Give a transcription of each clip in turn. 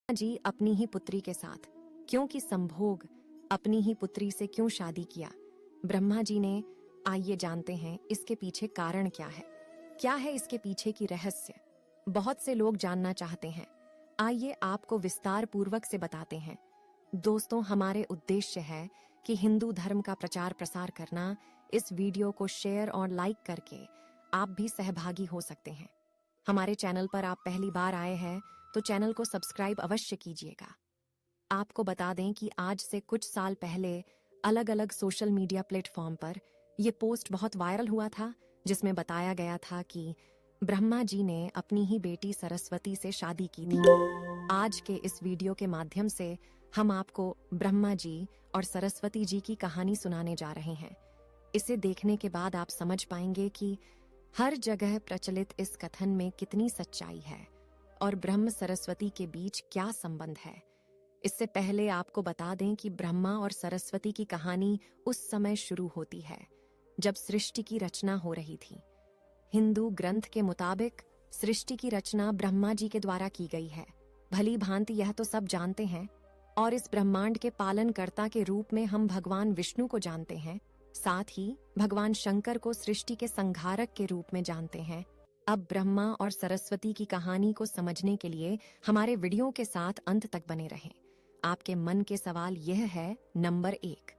जी अपनी ही पुत्री के साथ, क्योंकि संभोग अपनी ही पुत्री से क्यों शादी किया ब्रह्मा जी ने। आइए जानते हैं इसके पीछे कारण क्या है इसके पीछे की रहस्य। बहुत से लोग जानना चाहते हैं, आइए आपको विस्तार पूर्वक से बताते हैं। दोस्तों, हमारे उद्देश्य है कि हिंदू धर्म का प्रचार प्रसार करना। इस वीडियो को शेयर और लाइक करके आप भी सहभागी हो सकते हैं। हमारे चैनल पर आप पहली बार आए हैं तो चैनल को सब्सक्राइब अवश्य कीजिएगा। आपको बता दें कि आज से कुछ साल पहले अलग अलग सोशल मीडिया प्लेटफॉर्म पर यह पोस्ट बहुत वायरल हुआ था, जिसमें बताया गया था कि ब्रह्मा जी ने अपनी ही बेटी सरस्वती से शादी की थी। आज के इस वीडियो के माध्यम से हम आपको ब्रह्मा जी और सरस्वती जी की कहानी सुनाने जा रहे हैं। इसे देखने के बाद आप समझ पाएंगे कि हर जगह प्रचलित इस कथन में कितनी सच्चाई है और ब्रह्म सरस्वती के बीच क्या संबंध है। इससे पहले आपको बता दें कि ब्रह्मा और सरस्वती की कहानी उस समय शुरू होती है जब सृष्टि की रचना हो रही थी। हिंदू ग्रंथ के मुताबिक सृष्टि की रचना ब्रह्मा जी के द्वारा की गई है। भली भांति यह तो सब जानते हैं, और इस ब्रह्मांड के पालनकर्ता के रूप में हम भगवान विष्णु को जानते हैं। साथ ही भगवान शंकर को सृष्टि के संहारक के रूप में जानते हैं। अब ब्रह्मा और सरस्वती की कहानी को समझने के लिए हमारे वीडियो के साथ अंत तक बने रहें। आपके मन के सवाल यह है, नंबर 1,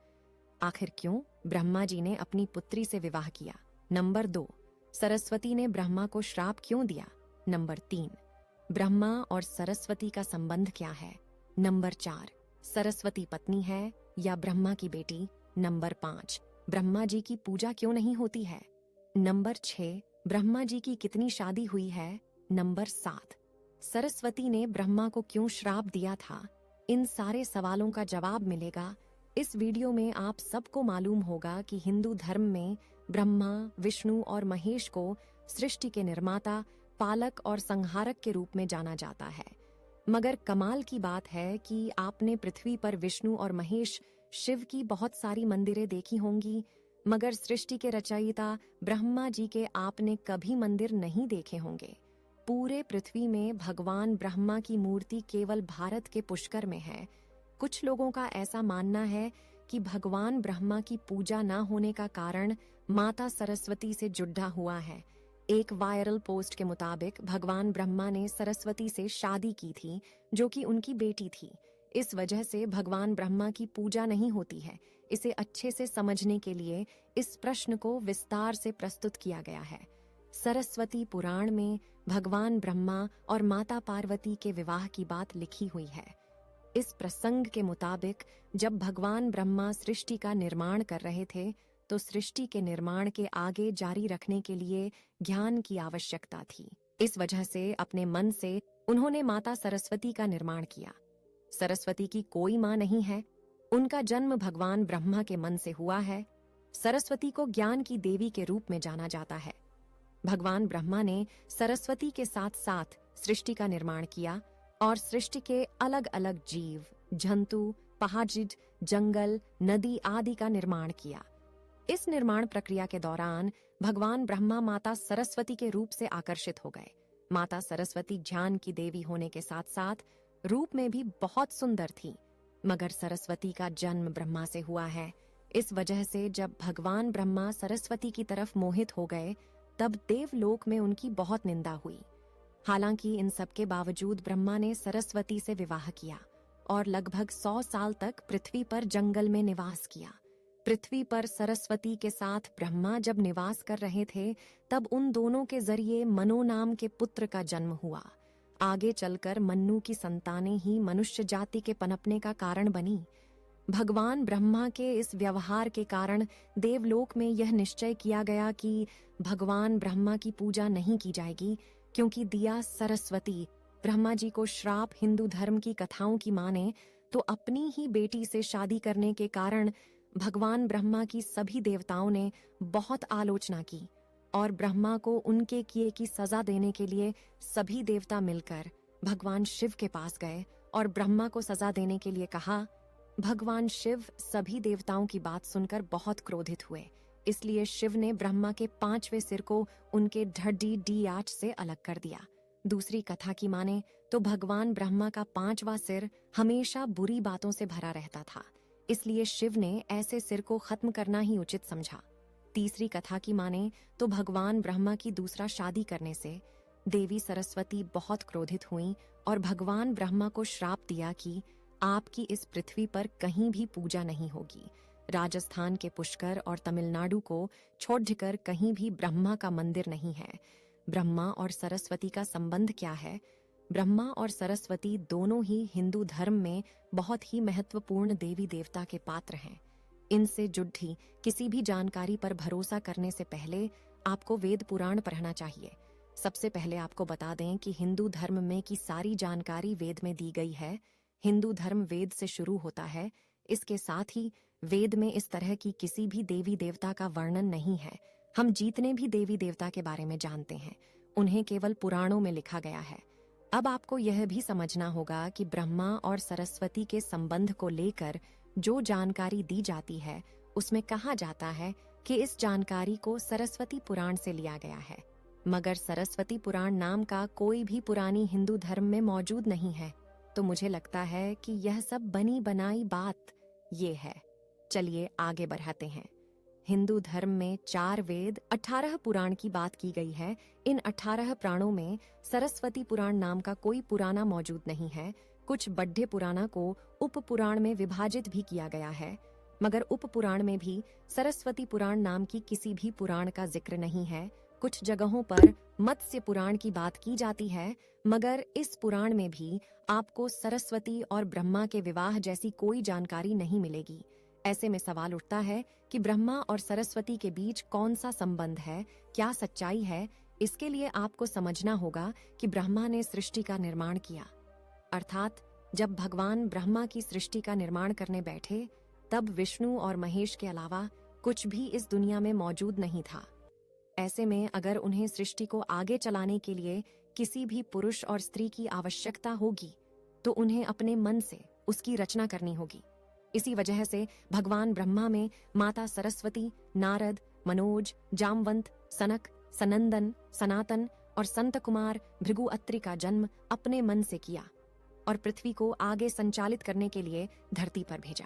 आखिर क्यों ब्रह्मा जी ने अपनी पुत्री से विवाह किया? नंबर 2, सरस्वती ने ब्रह्मा को श्राप क्यों दिया? नंबर 3, ब्रह्मा और सरस्वती का संबंध क्या है? नंबर 4, सरस्वती पत्नी है या ब्रह्मा की बेटी? नंबर 5, ब्रह्मा जी की पूजा क्यों नहीं होती है? नंबर 6, ब्रह्मा जी की कितनी शादी हुई है? नंबर 7, सरस्वती ने ब्रह्मा को क्यों श्राप दिया था? इन सारे सवालों का जवाब मिलेगा इस वीडियो में। आप सबको मालूम होगा कि हिंदू धर्म में ब्रह्मा, विष्णु और महेश को सृष्टि के निर्माता, पालक और संहारक के रूप में जाना जाता है। मगर कमाल की बात है कि आपने पृथ्वी पर विष्णु और महेश शिव की बहुत सारी मंदिरें देखी होंगी, मगर सृष्टि के रचयिता ब्रह्मा जी के आपने कभी मंदिर नहीं देखे होंगे। पूरे पृथ्वी में भगवान ब्रह्मा की मूर्ति केवल भारत के पुष्कर में है। कुछ लोगों का ऐसा मानना है कि भगवान ब्रह्मा की पूजा न होने का कारण माता सरस्वती से जुड़ा हुआ है। एक वायरल पोस्ट के मुताबिक भगवान ब्रह्मा ने सरस्वती से शादी की थी, जो कि उनकी बेटी थी। इस वजह से भगवान ब्रह्मा की पूजा नहीं होती है। इसे अच्छे से समझने के लिए इस प्रश्न को विस्तार से प्रस्तुत किया गया है। सरस्वती पुराण में भगवान ब्रह्मा और माता पार्वती के विवाह की बात लिखी हुई है। इस प्रसंग के मुताबिक जब भगवान ब्रह्मा सृष्टि का निर्माण कर रहे थे तो सृष्टि के निर्माण के आगे जारी रखने के लिए ज्ञान की आवश्यकता थी। इस वजह से अपने मन से उन्होंने माता सरस्वती का निर्माण किया। सरस्वती की कोई मां नहीं है, उनका जन्म भगवान ब्रह्मा के मन से हुआ है। सरस्वती को ज्ञान की देवी के रूप में जाना जाता है। भगवान ब्रह्मा ने सरस्वती के साथ साथ सृष्टि का निर्माण किया और सृष्टि के अलग अलग जीव, जंतु, पहाड़, जंगल, नदी आदि का निर्माण किया। इस निर्माण प्रक्रिया के दौरान भगवान ब्रह्मा माता सरस्वती के रूप से आकर्षित हो गए। माता सरस्वती ज्ञान की देवी होने के साथ साथ रूप में भी बहुत सुंदर थी, मगर सरस्वती का जन्म ब्रह्मा से हुआ है। इस वजह से जब भगवान ब्रह्मा सरस्वती की तरफ मोहित हो गए तब देवलोक में उनकी बहुत निंदा हुई। हालांकि इन सब के बावजूद ब्रह्मा ने सरस्वती से विवाह किया और लगभग 100 साल तक पृथ्वी पर जंगल में निवास किया। पृथ्वी पर सरस्वती के साथ ब्रह्मा जब निवास कर रहे थे तब उन दोनों के जरिए मनु नाम के पुत्र का जन्म हुआ। आगे चलकर मन्नु की संतानें ही मनुष्य जाति के पनपने का कारण बनी। भगवान ब्रह्मा के इस व्यवहार के कारण देवलोक में यह निश्चय किया गया कि भगवान ब्रह्मा की पूजा नहीं की जाएगी, क्योंकि दिया सरस्वती ब्रह्मा जी को श्राप हिंदू धर्म की कथाओं की माने तो अपनी ही बेटी से शादी करने के कारण भगवान ब्रह्मा की सभी देवताओं ने बहुत आलोचना की और ब्रह्मा को उनके किए की सजा देने के लिए सभी देवता मिलकर भगवान शिव के पास गए और ब्रह्मा को सजा देने के लिए कहा। भगवान शिव सभी देवताओं की बात सुनकर बहुत क्रोधित हुए, इसलिए शिव ने ब्रह्मा के 5वें सिर को उनके ढड्डी डी आंच से अलग कर दिया। दूसरी कथा की माने तो भगवान ब्रह्मा का 5वां सिर हमेशा बुरी बातों से भरा रहता था। इसलिए शिव ने ऐसे सिर को खत्म करना ही उचित समझा। तीसरी कथा की माने तो भगवान ब्रह्मा की दूसरा शादी करने से देवी सरस्वती बहुत क्रोधित हुईं और भगवान ब्रह्मा को श्राप दिया कि आपकी इस पृथ्वी पर कहीं भी पूजा नहीं होगी। राजस्थान के पुष्कर और तमिलनाडु को छोड़कर कहीं भी ब्रह्मा का मंदिर नहीं है। ब्रह्मा और सरस्वती का संबंध क्या है? ब्रह्मा और सरस्वती दोनों ही हिंदू धर्म में बहुत ही महत्वपूर्ण देवी देवता के पात्र हैं। इनसे जुड़ी किसी भी जानकारी पर भरोसा करने से पहले आपको वेद पुराण पढ़ना चाहिए। सबसे पहले आपको बता दें कि हिंदू धर्म में की सारी जानकारी वेद में दी गई है। हिंदू धर्म वेद से शुरू होता है। इसके साथ ही वेद में इस तरह की किसी भी देवी देवता का वर्णन नहीं है। हम जितने भी देवी देवता के बारे में जानते हैं उन्हें केवल पुराणों में लिखा गया है। अब आपको यह भी समझना होगा कि ब्रह्मा और सरस्वती के संबंध को लेकर जो जानकारी दी जाती है उसमें कहा जाता है कि इस जानकारी को सरस्वती पुराण से लिया गया है, मगर सरस्वती पुराण नाम का कोई भी पुरानी हिंदू धर्म में मौजूद नहीं है। तो मुझे लगता है कि यह सब बनी बनाई बात ये है। चलिए आगे बढ़ाते हैं। हिंदू धर्म में 4 वेद 18 पुराण की बात की गई है। इन 18 पुराणों में सरस्वती पुराण नाम का कोई पुराना मौजूद नहीं है। कुछ बड्ढे पुराणा को उप पुराण में विभाजित भी किया गया है, मगर उप पुराण में भी सरस्वती पुराण नाम की किसी भी पुराण का जिक्र नहीं है। कुछ जगहों पर मत्स्य पुराण की बात की जाती है, मगर इस पुराण में भी आपको सरस्वती और ब्रह्मा के विवाह जैसी कोई जानकारी नहीं मिलेगी। ऐसे में सवाल उठता है कि ब्रह्मा और सरस्वती के बीच कौन सा संबंध है, क्या सच्चाई है? इसके लिए आपको समझना होगा कि ब्रह्मा ने सृष्टि का निर्माण किया, अर्थात जब भगवान ब्रह्मा की सृष्टि का निर्माण करने बैठे तब विष्णु और महेश के अलावा कुछ भी इस दुनिया में मौजूद नहीं था। ऐसे में अगर उन्हें सृष्टि को आगे चलाने के लिए किसी भी पुरुष और स्त्री की आवश्यकता होगी तो उन्हें अपने मन से उसकी रचना करनी होगी। इसी वजह से भगवान ब्रह्मा में माता सरस्वती, नारद, मनोज, जामवंत, सनक, सनंदन, सनातन और संत कुमार भृगु अत्रि का जन्म अपने मन से किया और पृथ्वी को आगे संचालित करने के लिए धरती पर भेजा।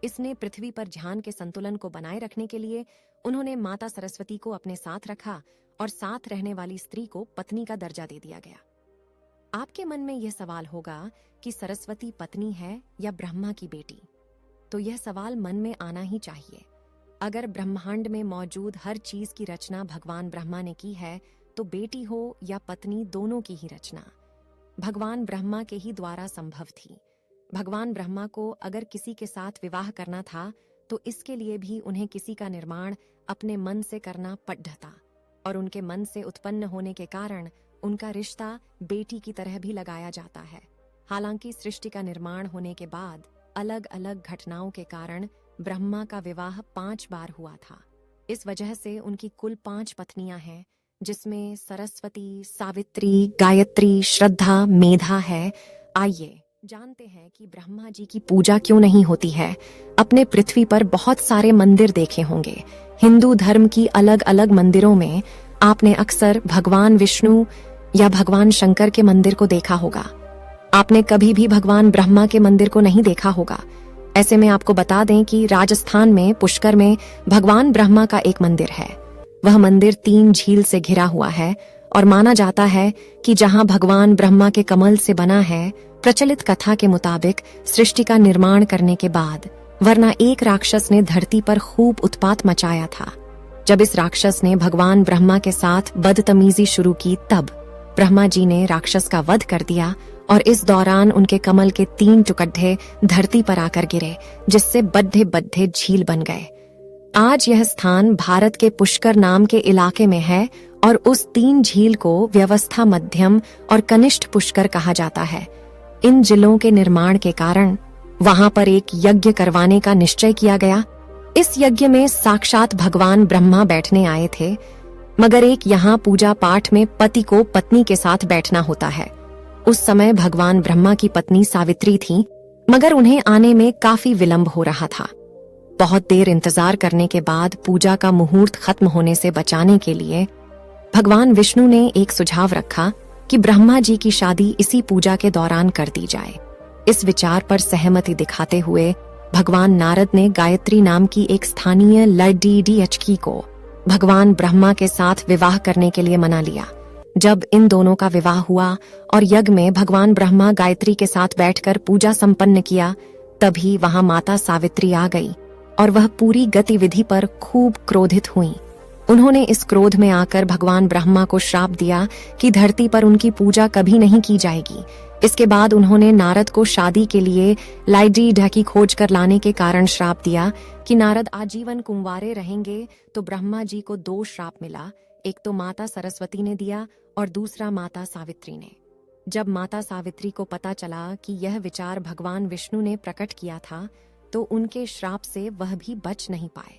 इसने पृथ्वी पर ध्यान के संतुलन को बनाए रखने के लिए उन्होंने माता सरस्वती को अपने साथ रखा और साथ रहने वाली स्त्री को पत्नी का दर्जा दे दिया गया। आपके मन में यह सवाल होगा कि सरस्वती पत्नी है या ब्रह्मा की बेटी? तो यह सवाल मन में आना ही चाहिए। अगर ब्रह्मांड में मौजूद हर चीज की रचना भगवान ब्रह्मा ने की है तो बेटी हो या पत्नी दोनों की ही रचना भगवान ब्रह्मा के ही द्वारा संभव थी। भगवान ब्रह्मा को अगर किसी के साथ विवाह करना था तो इसके लिए भी उन्हें किसी का निर्माण अपने मन से करना पड़ता और उनके मन से उत्पन्न होने के कारण उनका रिश्ता बेटी की तरह भी लगाया जाता है। हालांकि सृष्टि का निर्माण होने के बाद अलग अलग घटनाओं के कारण ब्रह्मा का विवाह 5 बार हुआ था। इस वजह से उनकी कुल 5 पत्नियां हैं, जिसमें सरस्वती, सावित्री, गायत्री, श्रद्धा, मेधा है। आइए जानते हैं कि ब्रह्मा जी की पूजा क्यों नहीं होती है। अपने पृथ्वी पर बहुत सारे मंदिर देखे होंगे। हिंदू धर्म की अलग अलग मंदिरों में आपने अक्सर भगवान विष्णु या भगवान शंकर के मंदिर को देखा होगा। आपने कभी भी भगवान ब्रह्मा के मंदिर को नहीं देखा होगा। ऐसे में आपको बता दें कि राजस्थान में पुष्कर में भगवान ब्रह्मा का एक मंदिर है। वह मंदिर 3 झील से घिरा हुआ है और माना जाता है कि जहां भगवान ब्रह्मा के कमल से बना है। प्रचलित कथा के मुताबिक सृष्टि का निर्माण करने के बाद वरना एक राक्षस ने धरती पर खूब उत्पात मचाया था। जब इस राक्षस ने भगवान ब्रह्मा के साथ बदतमीजी शुरू की तब ब्रह्मा जी ने राक्षस का वध कर दिया और इस दौरान उनके कमल के 3 टुकड़े धरती पर आकर गिरे, जिससे बड्ढे बड्ढे झील बन गए। आज यह स्थान भारत के पुष्कर नाम के इलाके में है और उस 3 झील को व्यवस्था मध्यम और कनिष्ठ पुष्कर कहा जाता है। इन जिलों के निर्माण के कारण वहां पर एक यज्ञ करवाने का निश्चय किया गया। इस यज्ञ में साक्षात भगवान ब्रह्मा बैठने आए थे, मगर एक यहाँ पूजा पाठ में पति को पत्नी के साथ बैठना होता है। उस समय भगवान ब्रह्मा की पत्नी सावित्री थी, मगर उन्हें आने में काफी विलंब हो रहा था। बहुत देर इंतजार करने के बाद पूजा का मुहूर्त खत्म होने से बचाने के लिए भगवान विष्णु ने एक सुझाव रखा कि ब्रह्मा जी की शादी इसी पूजा के दौरान कर दी जाए। इस विचार पर सहमति दिखाते हुए भगवान नारद ने गायत्री नाम की एक स्थानीय लड़की को भगवान ब्रह्मा के साथ विवाह करने के लिए मना लिया। जब इन दोनों का विवाह हुआ और यज्ञ में भगवान ब्रह्मा गायत्री के साथ बैठकर पूजा संपन्न किया, तभी वहां माता सावित्री आ गई और वह पूरी गतिविधि पर खूब क्रोधित हुई। उन्होंने इस क्रोध में आकर भगवान ब्रह्मा को श्राप दिया कि धरती पर उनकी पूजा कभी नहीं की जाएगी। इसके बाद उन्होंने नारद को शादी के लिए लाइडी ढकी खोज कर लाने के कारण श्राप दिया कि नारद आजीवन कुंवारे रहेंगे। तो ब्रह्मा जी को 2 श्राप मिला, एक तो माता सरस्वती ने दिया और दूसरा माता सावित्री ने। जब माता सावित्री को पता चला कि यह विचार भगवान विष्णु ने प्रकट किया था, तो उनके श्राप से वह भी बच नहीं पाए।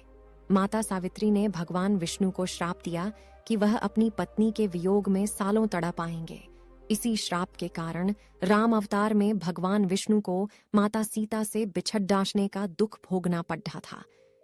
माता सावित्री ने भगवान विष्णु को श्राप दिया कि वह अपनी पत्नी के वियोग में सालों तड़प आएंगे। इसी श्राप के कारण राम अवतार में भगवान विष्णु को माता सीता से बिछड़ डांचने का दुख भोगना पड़ा था।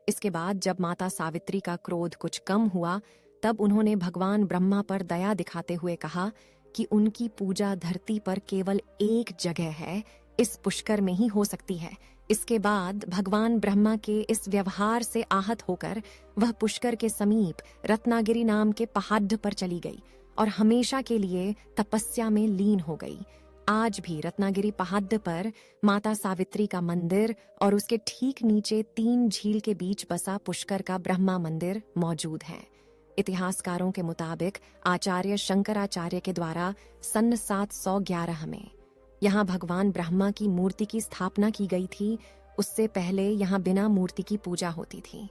इसके बाद जब माता सावित्री का क्रोध कुछ कम हुआ, तब उन्होंने भगवान ब्रह्मा पर दया दिखाते हुए कहा कि उनकी पूजा धरती पर केवल एक जगह है, इस पुष्कर में ही हो सकती है। इसके बाद भगवान ब्रह्मा के इस व्यवहार से आहत होकर वह पुष्कर के समीप रत्नागिरी नाम के पहाड़ पर चली गई और हमेशा के लिए तपस्या में लीन हो गई। आज भी रत्नागिरी पहाड़ पर माता सावित्री का मंदिर और उसके ठीक नीचे 3 झील के बीच बसा पुष्कर का ब्रह्मा मंदिर मौजूद है। इतिहासकारों के मुताबिक आचार्य शंकराचार्य के द्वारा सन 711 में यहाँ भगवान ब्रह्मा की मूर्ति की स्थापना की गई थी। उससे पहले यहाँ बिना मूर्ति की पूजा होती थी।